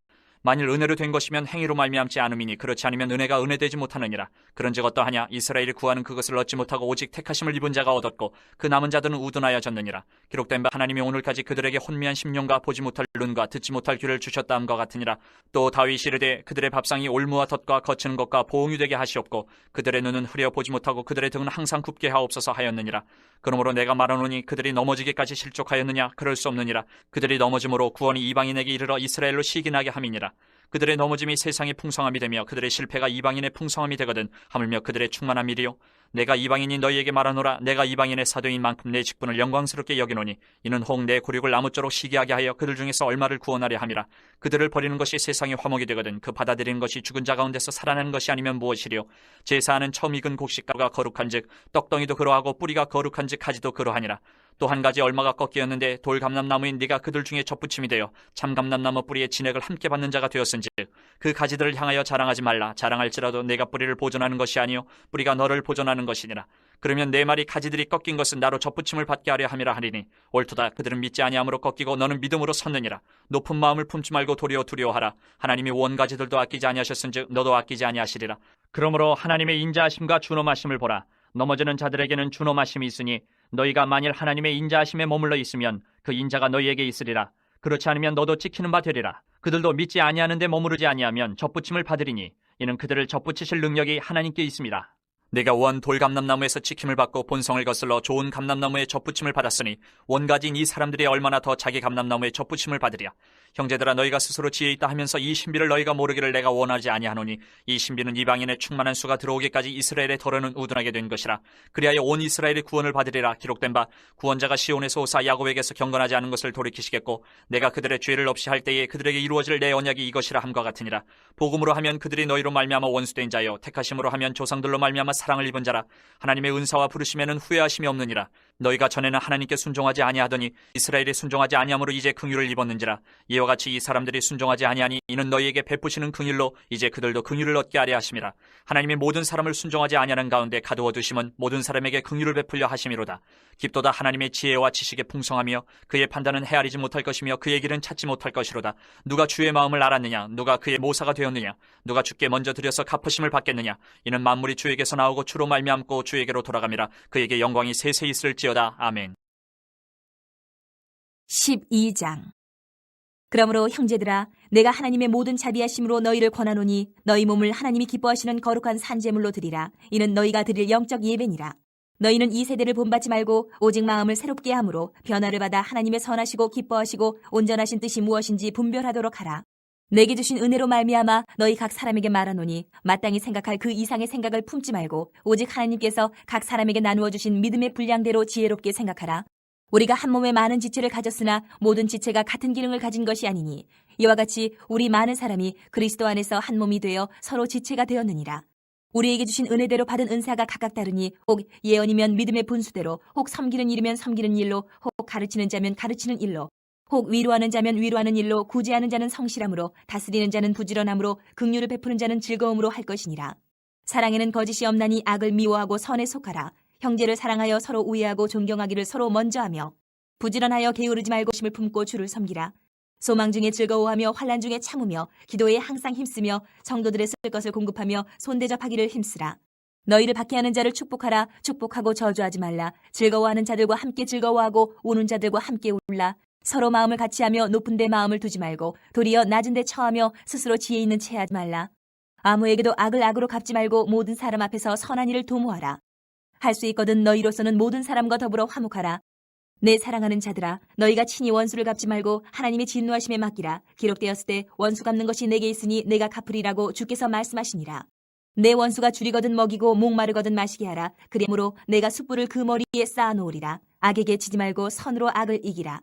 Speaker 2: 만일 은혜로 된 것이면 행위로 말미암지 않음이니 그렇지 않으면 은혜가 은혜되지 못하느니라. 그런즉 어떠하냐? 이스라엘이 구하는 그것을 얻지 못하고 오직 택하심을 입은 자가 얻었고 그 남은 자들은 우둔하여졌느니라. 기록된 바 하나님이 오늘까지 그들에게 혼미한 심령과 보지 못할 눈과 듣지 못할 귀를 주셨다 함과 같으니라. 또 다윗이 이르되 그들의 밥상이 올무와 덫과 거치는 것과 보응이 되게 하시옵고 그들의 눈은 흐려 보지 못하고 그들의 등은 항상 굽게 하옵소서 하였느니라. 그러므로 내가 말하노니 그들이 넘어지기까지 실족하였느냐? 그럴 수 없느니라. 그들이 넘어짐으로 구원이 이방인에게 이르러 이스라엘로 시기나게 함이니라. 그들의 넘어짐이 세상의 풍성함이 되며 그들의 실패가 이방인의 풍성함이 되거든 하물며 그들의 충만함이리요. 내가 이방인이 너희에게 말하노라. 내가 이방인의 사도인 만큼 내 직분을 영광스럽게 여기노니 이는 혹 내 굴욕을 나무쪼록 시기하게 하여 그들 중에서 얼마를 구원하려 함이라. 그들을 버리는 것이 세상의 화목이 되거든 그 받아들이는 것이 죽은 자 가운데서 살아나는 것이 아니면 무엇이리요. 제사하는 처음 익은 곡식가루가 거룩한즉 떡덩이도 그러하고 뿌리가 거룩한즉 가지도 그러하니라. 또 한 가지 얼마가 꺾이었는데 돌감람나무인 네가 그들 중에 접붙임이 되어 참감람나무 뿌리의 진액을 함께 받는 자가 되었은즉 그 가지들을 향하여 자랑하지 말라. 자랑할지라도 내가 뿌리를 보존하는 것이 아니요 뿌리가 너를 보존하는 것이니라. 그러면 내 말이 가지들이 꺾인 것은 나로 접붙임을 받게 하려 함이라 하리니 옳도다. 그들은 믿지 아니함으로 꺾이고 너는 믿음으로 섰느니라. 높은 마음을 품지 말고 도리어 두려워하라. 하나님이 원가지들도 아끼지 아니하셨은즉 너도 아끼지 아니하시리라. 그러므로 하나님의 인자하심과 준엄하심을 보라. 넘어지는 자들에게는 준엄하심이 있으니 너희가 만일 하나님의 인자하심에 머물러 있으면 그 인자가 너희에게 있으리라. 그렇지 않으면 너도 지키는 바 되리라. 그들도 믿지 아니하는데 머무르지 아니하면 접붙임을 받으리니 이는 그들을 접붙이실 능력이 하나님께 있습니다. 내가 원 돌감람나무에서 지킴을 받고 본성을 거슬러 좋은 감람나무에 접붙임을 받았으니 원가진 이 사람들이 얼마나 더 자기 감람나무에 접붙임을 받으랴. 형제들아 너희가 스스로 지혜 있다 하면서 이 신비를 너희가 모르기를 내가 원하지 아니하노니 이 신비는 이방인의 충만한 수가 들어오기까지 이스라엘의 털어는 우둔하게 된 것이라. 그리하여 온 이스라엘이 구원을 받으리라. 기록된 바 구원자가 시온에서 오사 야곱에게서 경건하지 않은 것을 돌이키시겠고 내가 그들의 죄를 없이 할 때에 그들에게 이루어질 내 언약이 이것이라 함과 같으니라. 복음으로 하면 그들이 너희로 말미암아 원수된 자여 택하심으로 하면 조상들로 말미암아 사랑을 입은 자라. 하나님의 은사와 부르심에는 후회하심이 없느니라. 너희가 전에는 하나님께 순종하지 아니하더니 이스라엘이 순종하지 아니함으로 이제 긍휼을 입었는지라. 이와 같이 이 사람들이 순종하지 아니하니 이는 너희에게 베푸시는 긍휼로 이제 그들도 긍휼을 얻게 하려 하심이라. 하나님이 모든 사람을 순종하지 아니하는 가운데 가두어 두심은 모든 사람에게 긍휼을 베풀려 하심이로다. 깊도다 하나님의 지혜와 지식의 풍성하며 그의 판단은 헤아리지 못할 것이며 그의 길은 찾지 못할 것이로다. 누가 주의 마음을 알았느냐? 누가 그의 모사가 되었느냐? 누가 주께 먼저 드려서 갚으심을 받겠느냐? 이는 만물이 주에게서 나오고 주로 말미암고 주에게로 돌아감이라. 그에게 영광이 세세 있을지어다. 아멘.
Speaker 1: 12장. 그러므로 형제들아 내가 하나님의 모든 자비하심으로 너희를 권하노니 너희 몸을 하나님이 기뻐하시는 거룩한 산제물로 드리라. 이는 너희가 드릴 영적 예배니라. 너희는 이 세대를 본받지 말고 오직 마음을 새롭게 함으로 변화를 받아 하나님의 선하시고 기뻐하시고 온전하신 뜻이 무엇인지 분별하도록 하라. 내게 주신 은혜로 말미암아 너희 각 사람에게 말하노니 마땅히 생각할 그 이상의 생각을 품지 말고 오직 하나님께서 각 사람에게 나누어 주신 믿음의 분량대로 지혜롭게 생각하라. 우리가 한 몸에 많은 지체를 가졌으나 모든 지체가 같은 기능을 가진 것이 아니니 이와 같이 우리 많은 사람이 그리스도 안에서 한 몸이 되어 서로 지체가 되었느니라. 우리에게 주신 은혜대로 받은 은사가 각각 다르니 혹 예언이면 믿음의 분수대로, 혹 섬기는 일이면 섬기는 일로, 혹 가르치는 자면 가르치는 일로, 혹 위로하는 자면 위로하는 일로, 구제하는 자는 성실함으로, 다스리는 자는 부지런함으로, 긍휼을 베푸는 자는 즐거움으로 할 것이니라. 사랑에는 거짓이 없나니 악을 미워하고 선에 속하라. 형제를 사랑하여 서로 우애하고 존경하기를 서로 먼저 하며 부지런하여 게으르지 말고 심을 품고 주를 섬기라. 소망 중에 즐거워하며 환난 중에 참으며 기도에 항상 힘쓰며 성도들의 쓸 것을 공급하며 손대접하기를 힘쓰라. 너희를 박해하는 자를 축복하라. 축복하고 저주하지 말라. 즐거워하는 자들과 함께 즐거워하고 우는 자들과 함께 울라. 서로 마음을 같이하며 높은 데 마음을 두지 말고 도리어 낮은 데 처하며 스스로 지혜 있는 채 하지 말라. 아무에게도 악을 악으로 갚지 말고 모든 사람 앞에서 선한 일을 도모하라. 할 수 있거든 너희로서는 모든 사람과 더불어 화목하라. 내 사랑하는 자들아, 너희가 친히 원수를 갚지 말고 하나님의 진노하심에 맡기라. 기록되었을 때 원수 갚는 것이 내게 있으니 내가 갚으리라고 주께서 말씀하시니라. 내 원수가 줄이거든 먹이고 목마르거든 마시게 하라. 그러므로 내가 숯불을 그 머리에 쌓아놓으리라. 악에게 지지 말고 선으로 악을 이기라.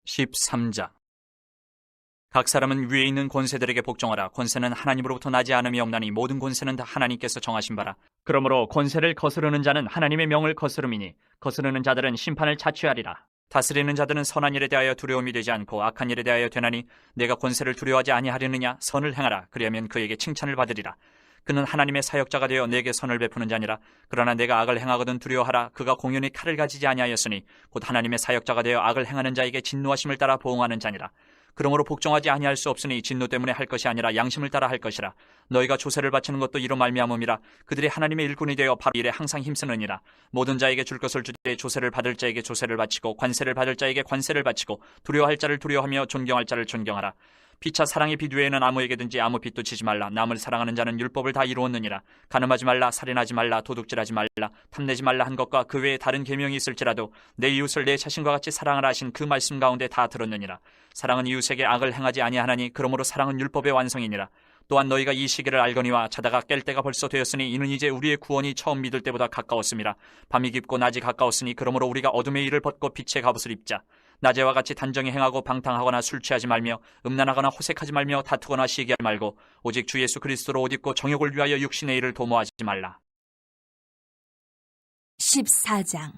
Speaker 2: 13장. 각 사람은 위에 있는 권세들에게 복종하라. 권세는 하나님으로부터 나지 않음이 없나니 모든 권세는 다 하나님께서 정하신 바라. 그러므로 권세를 거스르는 자는 하나님의 명을 거스름이니 거스르는 자들은 심판을 자취하리라. 다스리는 자들은 선한 일에 대하여 두려움이 되지 않고 악한 일에 대하여 되나니 내가 권세를 두려워하지 아니하려느냐. 선을 행하라. 그리하면 그에게 칭찬을 받으리라. 그는 하나님의 사역자가 되어 내게 선을 베푸는 자니라. 그러나 내가 악을 행하거든 두려워하라. 그가 공연히 칼을 가지지 아니하였으니 곧 하나님의 사역자가 되어 악을 행하는 자에게 진노하심을 따라 보응하는 자니라. 그러므로 복종하지 아니할 수 없으니 진노 때문에 할 것이 아니라 양심을 따라 할 것이라. 너희가 조세를 바치는 것도 이로 말미암음이라. 그들이 하나님의 일꾼이 되어 바로 일에 항상 힘쓰느니라. 모든 자에게 줄 것을 주되 조세를 받을 자에게 조세를 바치고 관세를 받을 자에게 관세를 바치고 두려워할 자를 두려워하며 존경할 자를 존경하라. 피차 사랑의 빛 외에는 아무에게든지 아무 빛도 치지 말라. 남을 사랑하는 자는 율법을 다 이루었느니라. 간음하지 말라, 살인하지 말라, 도둑질하지 말라, 탐내지 말라 한 것과 그 외에 다른 계명이 있을지라도 내 이웃을 내 자신과 같이 사랑하라 하신 그 말씀 가운데 다 들었느니라. 사랑은 이웃에게 악을 행하지 아니하나니 그러므로 사랑은 율법의 완성이니라. 또한 너희가 이 시기를 알거니와 자다가 깰 때가 벌써 되었으니 이는 이제 우리의 구원이 처음 믿을 때보다 가까웠음이라. 밤이 깊고 낮이 가까웠으니 그러므로 우리가 어둠의 일을 벗고 빛의 갑옷을 입자. 낮에와 같이 단정히 행하고 방탕하거나 술 취하지 말며 음란하거나 호색하지 말며 다투거나 시기하지 말고 오직 주 예수 그리스도로 옷 입고 정욕을 위하여 육신의 일을 도모하지 말라.
Speaker 1: 14장.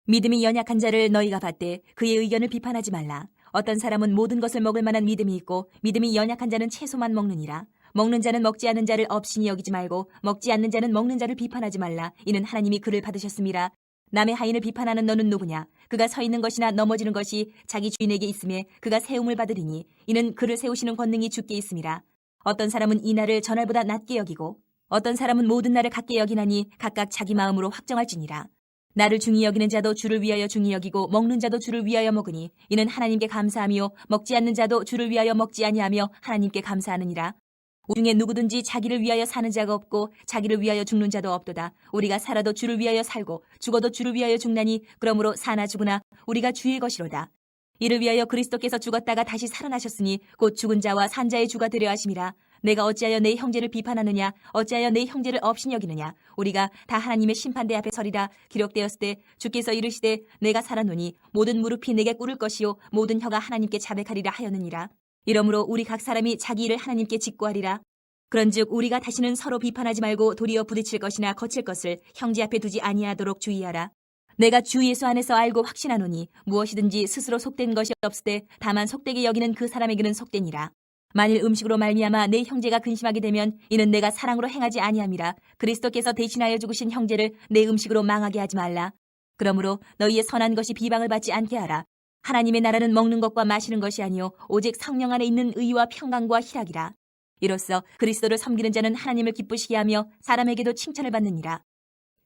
Speaker 1: 믿음이 연약한 자를 너희가 받되 그의 의견을 비판하지 말라. 어떤 사람은 모든 것을 먹을 만한 믿음이 있고 믿음이 연약한 자는 채소만 먹느니라. 먹는 자는 먹지 않는 자를 업신이 여기지 말고 먹지 않는 자는 먹는 자를 비판하지 말라. 이는 하나님이 그를 받으셨음이라. 남의 하인을 비판하는 너는 누구냐? 그가 서 있는 것이나 넘어지는 것이 자기 주인에게 있음에 그가 세움을 받으리니 이는 그를 세우시는 권능이 주께 있음이라. 어떤 사람은 이 날을 전날보다 낮게 여기고 어떤 사람은 모든 날을 같게 여기나니 각각 자기 마음으로 확정할지니라. 나를 중히 여기는 자도 주를 위하여 중히 여기고 먹는 자도 주를 위하여 먹으니 이는 하나님께 감사하며 먹지 않는 자도 주를 위하여 먹지 아니하며 하나님께 감사하느니라. 우리 중에 누구든지 자기를 위하여 사는 자가 없고 자기를 위하여 죽는 자도 없도다. 우리가 살아도 주를 위하여 살고 죽어도 주를 위하여 죽나니 그러므로 사나 죽으나 우리가 주의 것이로다. 이를 위하여 그리스도께서 죽었다가 다시 살아나셨으니 곧 죽은 자와 산 자의 주가 되려 하심이라. 내가 어찌하여 내 형제를 비판하느냐? 어찌하여 내 형제를 업신 여기느냐? 우리가 다 하나님의 심판대 앞에 서리라. 기록되었을 때 주께서 이르시되 내가 살아노니 모든 무릎이 내게 꿇을 것이요 모든 혀가 하나님께 자백하리라 하였느니라. 이러므로 우리 각 사람이 자기 일을 하나님께 직고하리라. 그런즉 우리가 다시는 서로 비판하지 말고 도리어 부딪힐 것이나 거칠 것을 형제 앞에 두지 아니하도록 주의하라. 내가 주 예수 안에서 알고 확신하노니 무엇이든지 스스로 속된 것이 없을 때 다만 속되게 여기는 그 사람에게는 속되니라. 만일 음식으로 말미암아 내 형제가 근심하게 되면 이는 내가 사랑으로 행하지 아니함이라. 그리스도께서 대신하여 죽으신 형제를 내 음식으로 망하게 하지 말라. 그러므로 너희의 선한 것이 비방을 받지 않게 하라. 하나님의 나라는 먹는 것과 마시는 것이 아니요 오직 성령 안에 있는 의와 평강과 희락이라. 이로써 그리스도를 섬기는 자는 하나님을 기쁘시게 하며 사람에게도 칭찬을 받느니라.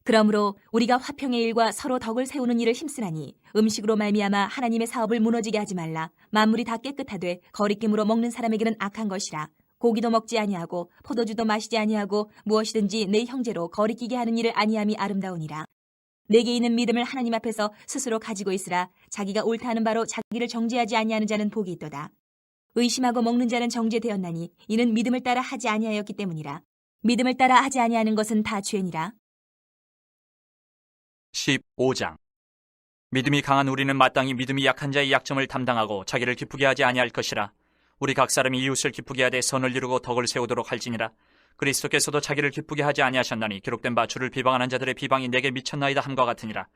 Speaker 1: 그러므로 우리가 화평의 일과 서로 덕을 세우는 일을 힘쓰나니 음식으로 말미암아 하나님의 사업을 무너지게 하지 말라. 만물이 다 깨끗하되 거리낌으로 먹는 사람에게는 악한 것이라. 고기도 먹지 아니하고 포도주도 마시지 아니하고 무엇이든지 내 형제로 거리끼게 하는 일을 아니함이 아름다우니라. 내게 있는 믿음을 하나님 앞에서 스스로 가지고 있으라. 자기가 옳다 하는 바로 자기를 정죄하지 아니하는 자는 복이 있도다. 의심하고 먹는 자는 정죄되었나니 이는 믿음을 따라 하지 아니하였기 때문이라. 믿음을 따라 하지 아니하는 것은 다 죄니라.
Speaker 2: 15장. 믿음이 강한 우리는 마땅히 믿음이 약한 자의 약점을 담당하고 자기를 기쁘게 하지 아니할 것이라. 우리 각 사람이 이웃을 기쁘게 하되 선을 이루고 덕을 세우도록 할지니라. 그리스도께서도 자기를 기쁘게 하지 아니하셨나니 기록된 바 주를 비방하는 자들의 비방이 내게 미쳤나이다 함과 같으니라.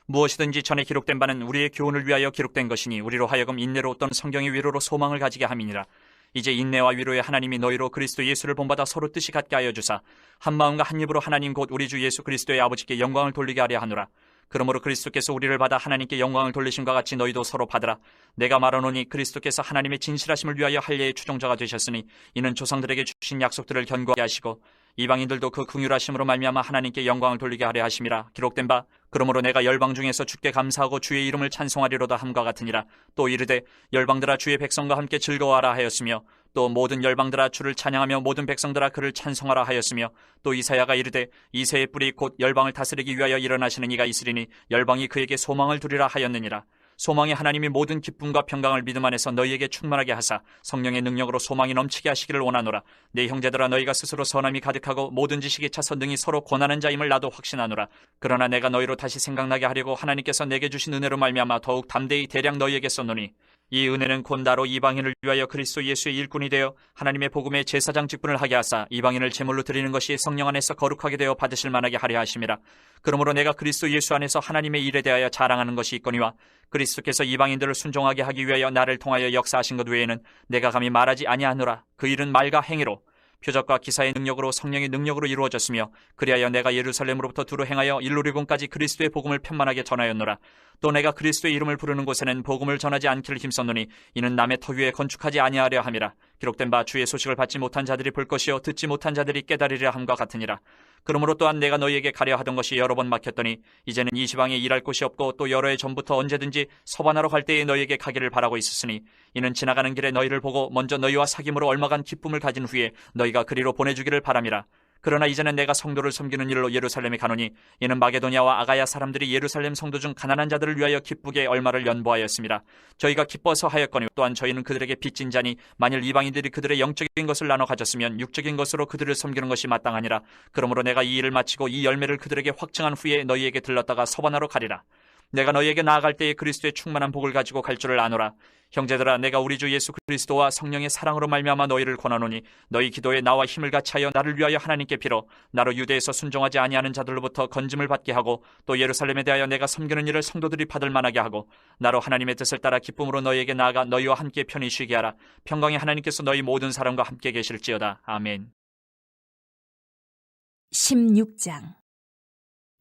Speaker 2: 무엇이든지 전에 기록된 바는 우리의 교훈을 위하여 기록된 것이니 우리로 하여금 인내로 또는 성경의 위로로 소망을 가지게 함이니라. 이제 인내와 위로의 하나님이 너희로 그리스도 예수를 본받아 서로 뜻이 같게 하여 주사 한 마음과 한 입으로 하나님 곧 우리 주 예수 그리스도의 아버지께 영광을 돌리게 하려 하노라. 그러므로 그리스도께서 우리를 받아 하나님께 영광을 돌리심과 같이 너희도 서로 받으라. 내가 말하노니 그리스도께서 하나님의 진실하심을 위하여 할례의 추종자가 되셨으니 이는 조상들에게 주신 약속들을 견고하게 하시고 이방인들도 그 긍휼하심으로 말미암아 하나님께 영광을 돌리게 하려 하심이라. 기록된 바 그러므로 내가 열방 중에서 주께 감사하고 주의 이름을 찬송하리로다 함과 같으니라. 또 이르되 열방들아 주의 백성과 함께 즐거워하라 하였으며 또 모든 열방들아 주를 찬양하며 모든 백성들아 그를 찬송하라 하였으며 또 이사야가 이르되 이새의 뿔이 곧 열방을 다스리기 위하여 일어나시는 이가 있으리니 열방이 그에게 소망을 두리라 하였느니라. 소망의 하나님이 모든 기쁨과 평강을 믿음 안에서 너희에게 충만하게 하사 성령의 능력으로 소망이 넘치게 하시기를 원하노라. 내 형제들아 너희가 스스로 선함이 가득하고 모든 지식에 차서 능히 서로 권하는 자임을 나도 확신하노라. 그러나 내가 너희로 다시 생각나게 하려고 하나님께서 내게 주신 은혜로 말미암아 더욱 담대히 대략 너희에게 썼노니 이 은혜는 곧 나로 이방인을 위하여 그리스도 예수의 일꾼이 되어 하나님의 복음의 제사장 직분을 하게 하사 이방인을 제물로 드리는 것이 성령 안에서 거룩하게 되어 받으실 만하게 하려 하심이라. 그러므로 내가 그리스도 예수 안에서 하나님의 일에 대하여 자랑하는 것이 있거니와 그리스도께서 이방인들을 순종하게 하기 위하여 나를 통하여 역사하신 것 외에는 내가 감히 말하지 아니하노라. 그 일은 말과 행위로 표적과 기사의 능력으로 성령의 능력으로 이루어졌으며 그리하여 내가 예루살렘으로부터 두루 행하여 일루리곤까지 그리스도의 복음을 편만하게 전하였노라. 또 내가 그리스도의 이름을 부르는 곳에는 복음을 전하지 않기를 힘썼노니 이는 남의 터 위에 건축하지 아니하려 함이라. 기록된 바 주의 소식을 받지 못한 자들이 볼 것이요 듣지 못한 자들이 깨달으려 함과 같으니라. 그러므로 또한 내가 너희에게 가려 하던 것이 여러 번 막혔더니 이제는 이 지방에 일할 곳이 없고 또 여러 해 전부터 언제든지 서반하러 갈 때에 너희에게 가기를 바라고 있었으니 이는 지나가는 길에 너희를 보고 먼저 너희와 사귐으로 얼마간 기쁨을 가진 후에 너희가 그리로 보내주기를 바람이라. 그러나 이제는 내가 성도를 섬기는 일로 예루살렘에 가노니 이는 마게도냐와 아가야 사람들이 예루살렘 성도 중 가난한 자들을 위하여 기쁘게 얼마를 연보하였습니다. 저희가 기뻐서 하였거니 또한 저희는 그들에게 빚진 자니 만일 이방인들이 그들의 영적인 것을 나눠 가졌으면 육적인 것으로 그들을 섬기는 것이 마땅하니라. 그러므로 내가 이 일을 마치고 이 열매를 그들에게 확증한 후에 너희에게 들렀다가 서반하러 가리라. 내가 너희에게 나아갈 때에 그리스도의 충만한 복을 가지고 갈 줄을 아노라. 형제들아 내가 우리 주 예수 그리스도와 성령의 사랑으로 말미암아 너희를 권하노니 너희 기도에 나와 힘을 같이 하여 나를 위하여 하나님께 빌어 나로 유대에서 순종하지 아니하는 자들로부터 건짐을 받게 하고 또 예루살렘에 대하여 내가 섬기는 일을 성도들이 받을 만하게 하고 나로 하나님의 뜻을 따라 기쁨으로 너희에게 나아가 너희와 함께 편히 쉬게 하라. 평강의 하나님께서 너희 모든 사람과 함께 계실지어다. 아멘.
Speaker 1: 16장.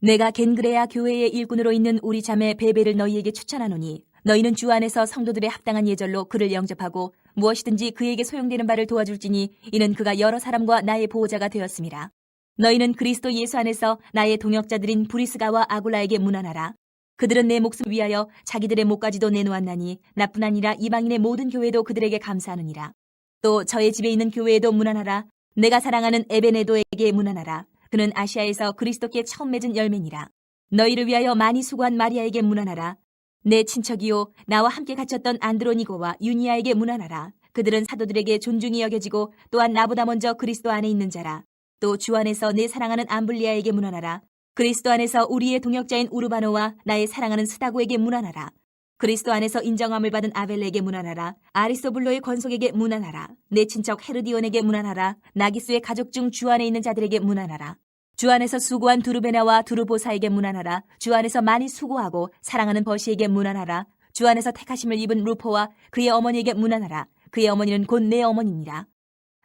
Speaker 1: 내가 겐그레아 교회의 일꾼으로 있는 우리 자매 베베를 너희에게 추천하노니 너희는 주 안에서 성도들의 합당한 예절로 그를 영접하고 무엇이든지 그에게 소용되는 바를 도와줄지니 이는 그가 여러 사람과 나의 보호자가 되었음이라. 너희는 그리스도 예수 안에서 나의 동역자들인 브리스가와 아굴라에게 문안하라. 그들은 내 목숨을 위하여 자기들의 목까지도 내놓았나니 나뿐 아니라 이방인의 모든 교회도 그들에게 감사하느니라. 또 저의 집에 있는 교회에도 문안하라. 내가 사랑하는 에베네도에게 문안하라. 그는 아시아에서 그리스도께 처음 맺은 열매니라. 너희를 위하여 많이 수고한 마리아에게 문안하라. 내 친척이요 나와 함께 갇혔던 안드로니고와 유니아에게 문안하라. 그들은 사도들에게 존중이 여겨지고 또한 나보다 먼저 그리스도 안에 있는 자라. 또 주 안에서 내 사랑하는 암블리아에게 문안하라. 그리스도 안에서 우리의 동역자인 우르바노와 나의 사랑하는 스다고에게 문안하라. 그리스도 안에서 인정함을 받은 아벨레에게 문안하라. 아리스토블로의 권속에게 문안하라. 내 친척 헤르디온에게 문안하라. 나기스의 가족 중 주 안에 있는 자들에게 문안하라. 주 안에서 수고한 두르베나와 두르보사에게 문안하라. 주 안에서 많이 수고하고 사랑하는 버시에게 문안하라. 주 안에서 택하심을 입은 루포와 그의 어머니에게 문안하라. 그의 어머니는 곧 내 어머니니라.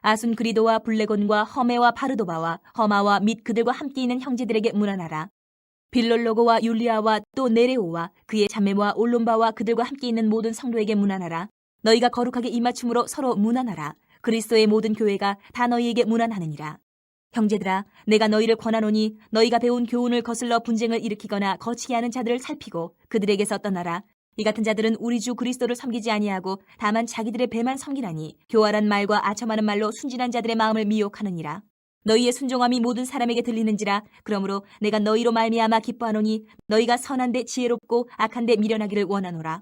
Speaker 1: 아순그리도와 블레곤과 허메와 바르도바와 허마와 및 그들과 함께 있는 형제들에게 문안하라. 빌롤로고와 율리아와 또 네레오와 그의 자매와 올론바와 그들과 함께 있는 모든 성도에게 문안하라. 너희가 거룩하게 입맞춤으로 서로 문안하라. 그리스도의 모든 교회가 다 너희에게 문안하느니라. 형제들아 내가 너희를 권하노니 너희가 배운 교훈을 거슬러 분쟁을 일으키거나 거치게 하는 자들을 살피고 그들에게서 떠나라. 이 같은 자들은 우리 주 그리스도를 섬기지 아니하고 다만 자기들의 배만 섬기나니 교활한 말과 아첨하는 말로 순진한 자들의 마음을 미혹하느니라. 너희의 순종함이 모든 사람에게 들리는지라. 그러므로 내가 너희로 말미암아 기뻐하노니 너희가 선한데 지혜롭고 악한데 미련하기를 원하노라.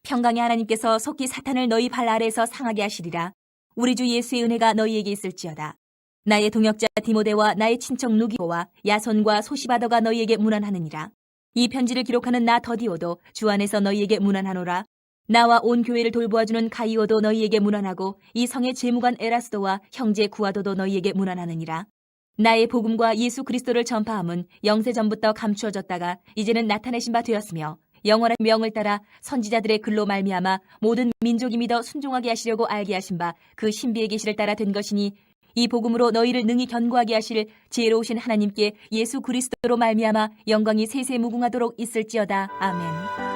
Speaker 1: 평강의 하나님께서 속히 사탄을 너희 발 아래에서 상하게 하시리라. 우리 주 예수의 은혜가 너희에게 있을지어다. 나의 동역자 디모데와 나의 친척 누기오와 야손과 소시바더가 너희에게 문안하느니라. 이 편지를 기록하는 나 더디오도 주 안에서 너희에게 문안하노라. 나와 온 교회를 돌보아주는 가이오도 너희에게 문안하고 이 성의 재무관 에라스도와 형제 구아도도 너희에게 문안하느니라. 나의 복음과 예수 그리스도를 전파함은 영세 전부터 감추어졌다가 이제는 나타내신 바 되었으며 영원한 명을 따라 선지자들의 글로 말미암아 모든 민족이 믿어 순종하게 하시려고 알게 하신 바 그 신비의 계시를 따라 된 것이니 이 복음으로 너희를 능히 견고하게 하실 지혜로우신 하나님께 예수 그리스도로 말미암아 영광이 세세 무궁하도록 있을지어다. 아멘.